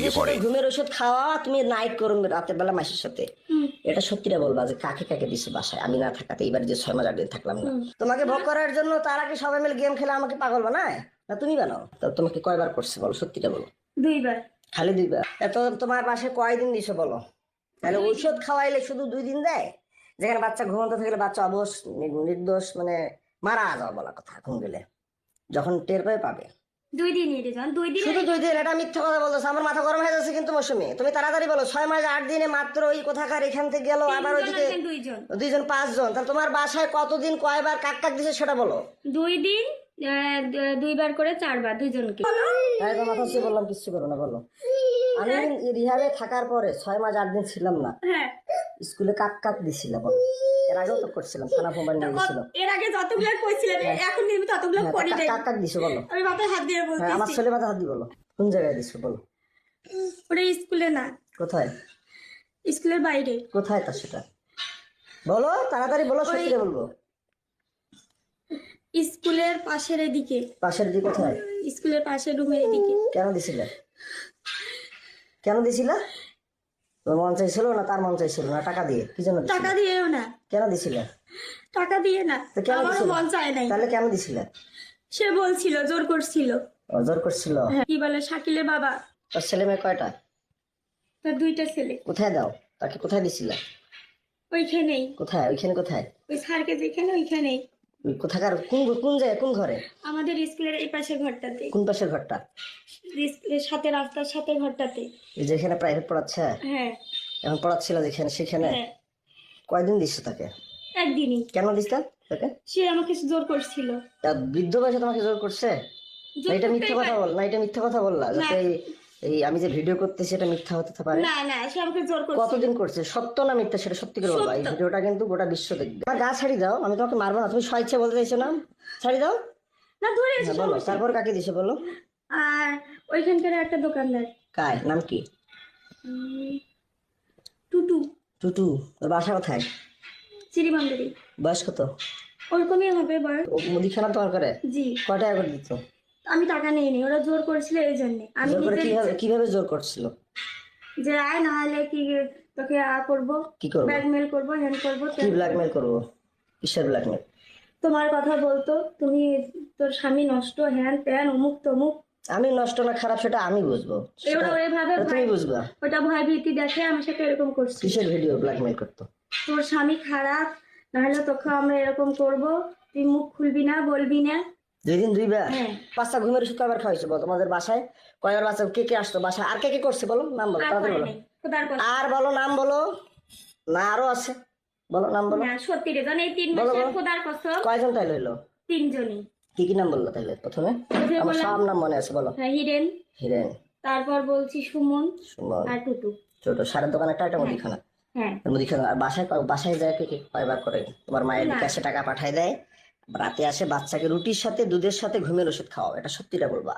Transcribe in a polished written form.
ভেঙে পড়ে। ঘুমের ওষুধ খাওয়া, তুমি নাইট করো রাতের বেলা মাসের সাথে, এটা সত্যিটা বলবা যে কাকে কাকে দিছো বাসায় আমি না থাকাতে, এইবার যে 6 মাস 8 দিন থাকলাম না। তোমাকে ভোগ করার জন্য তার আগে সবাই মিলে গেম খেলে আমাকে পাগল বানায়, না তুমি বানাও? তো তোমাকে কয়বার করছে বলো, সত্যিটা বলো। 2 বার। খালি 2 বার? এত তোমার বাসায় কয়দিন দিছো বলো? তাহলে ঔষধ খাওয়াইলে শুধু 2 দিন দেয়, যেখানে বাচ্চা ঘুমন্ত থাকলে বাচ্চা অবশ নির্দোষ মানে মারা যাওয়া বলা কথা, ঘুম গেলে যখন টের পাবে। 2 দিনই রেজান, 2 দিন। শুধু 2 দিন? এটা মিথ্যা কথা বলতেছে, আমার মাথা গরম হয়ে যাচ্ছে কিন্তু মৌসুমী। তুমি তাড়াতাড়ি বলো, 6 মাস 8 দিনে মাত্র ওই কোথাকার এখান থেকে গেল, আবার ওইদিকে 2 জন 5 জন, তাহলে তোমার বাসায় কতদিন কয়বার কাক কাক দিছে সেটা বলো। 2 দিন 2 বার করে 4 বার দুজনকে। একদম মাথা ছুঁয়ে বললাম কিচ্ছু করো না, বলো। আমি রিহাবে থাকার পরে 6 মাস 8 দিন ছিলাম না, হ্যাঁ স্কুলে কাক কাক দিছিল বলো। এর আগেও তো করছিলাম, থানা মোবাইল নিয়ে গেছিল। এর আগে যতগুলো কইছিলেন এখন কিন্তু ততগুলো করি নাই। কাক কাক দিছো বলো। আমি মাথায় হাত দিয়ে বলছি। হ্যাঁ, আমার ছেলে মাথায় হাত দিয়ে বলো, কোন জায়গায় দিছো বলো। ওটা স্কুলে না, কোথায়? স্কুলের বাইরে। কোথায় তা সেটা বলো, তাড়াতাড়ি বলো, সত্যি বলবো। স্কুলের পাশের এদিকে। পাশের দিকে? কোথায়? স্কুলের পাশের রুমের এদিকে। কেন দিছিলে? কেন দিছিলা? তোর মন চাইছিল না তার মন চাইছিল না? টাকা দিয়ে? কি জন্য দিছিলে? টাকা দিয়েও না। কেন দিছিলে? টাকা দিয়ে না, তো কেন আমারও দিছিলে? মন চায় নাই। তাহলে কেন দিছিলে? সে বলছিল, জোর করছিল। জোর করছিল? হ্যাঁ, কি বলে শাকিলের বাবা। তোর ছেলে মেয়ে কয়টা? তার 2টা ছেলে। কোথায় দাও তাকে? কোথায় দিছিলে? ওইখানেই। কোথায়? ওইখানে কোথায়? ওই স্যারকে যেখানে ওইখানেই। ওই কোথাকার? কোন জায়গায়, কোন ঘরে? আমাদের স্কুলের এই পাশে ঘরটাতে। কোন পাশের ঘরটা? স্কুলের সাথে, রাস্তার সাথে ঘরটাতে। এই যেখানে প্রাইভেট পড়াচ্ছে? হ্যাঁ এখন পড়াচ্ছিল যেখানে, সেখানে? হ্যাঁ। কয়দিন দিচ্ছে তাকে? একদিনই। কেন দিচ্ছ তাকে? সে আমাকে জোর করছিল। তা বৃদ্ধ বয়সে তোমাকে জোর করছে? জোর না এটা করতেই মিথ্যা কথা পারে। বল, না এটা মিথ্যা কথা বললা যাতে এই আমি যে ভিডিও করতেছি এটা মিথ্যা হতে পারে। না না, সে আমাকে জোর করছিল। কতদিন করছে? সত্য না মিথ্যা সেটা সত্যি করে বলবা। এই সত্য। ভিডিওটা কিন্তু গোটা বিশ্ব দেখবে। আমার গা ছাড়ি দাও, আমি তোমাকে মারবো না, তুমি স্বেচ্ছা বলতে চাইছো না, ছাড়ি দাও। না ধরে হ্যাঁ, বলো তারপর কাকে দিছে বলো। আর ওইখানকার একটা দোকানদার। কায়? নাম কি? টুটু। টুটু? ওর বাসা কোথায়? চিরিবান্ধবী। বয়স কত? ওরকমই হবে বয়স। ও মুদিখানা তোমার করে? জি। কয় টাকা করে দিত? আমি টাকা নেইনি, ওরা জোর করেছিল এই জন্য। আমি জোর করে নিজে কিভাবে জোর করছিল? যে আয় না হলে কি তোকে করবো, কি করবো? ব্ল্যাকমেল করবো, হ্যান্ড করবো। কি ব্ল্যাকমেল করবো? কিসের ব্ল্যাকমেল? তোমার কথা বলতো, তুমি তোর স্বামী নষ্ট, হ্যান ত্যান, অমুক তমুক। আমি নষ্ট না খারাপ সেটা আমি বুঝবো, এবার ওইভাবে তুমি বুঝবা। ওটা ভয় ভীতি দেখে আমার সাথে এরকম করছে। কিসের ভিডিও ব্ল্যাকমেল করতো? তোর স্বামী খারাপ, নাহলে তোকে আমরা এরকম করব, তুই মুখ খুলবি না, বলবি না। 2 দিন 2 বার? হ্যাঁ। বাচ্চা ঘুমের ওষুধ কয়বার খাওয়াইছো বলো? তোমাদের বাসায় কয়বার বাচ্চা কে কে আসতো বাসায়? আর কে কে করছে বলো, নাম বলো, আর তাড়াতাড়ি পারে বলো। নাই, খোদার কথা। আর বলো, নাম বলো। না আরো আছে, বলো নাম বলো। না সত্যি রে জান, এই 3 বলো, মাসের বলো। খোদার কসম। কয়জন তাইলে হইলো? 3 জনই। কি কি নাম বললো তাইলে প্রথমে? আমার সব নাম মনে আছে, বলো। হ্যাঁ, হিরেন, হিরেন, তারপর বলছি সুমন, সুমন, আর টুটু। ছোট সারের দোকান একটা মুদিখানা। হ্যাঁ। মুদিখানা। আর বাসায় যায় কে কে কয়বার করে? তোমার মায়ের ক্যাশে টাকা পাঠায় দেয়, রাতে আসে বাচ্চাকে রুটির সাথে দুধের সাথে ঘুমের ওষুধ খাওয়াও, এটা সত্যিটা বলবা।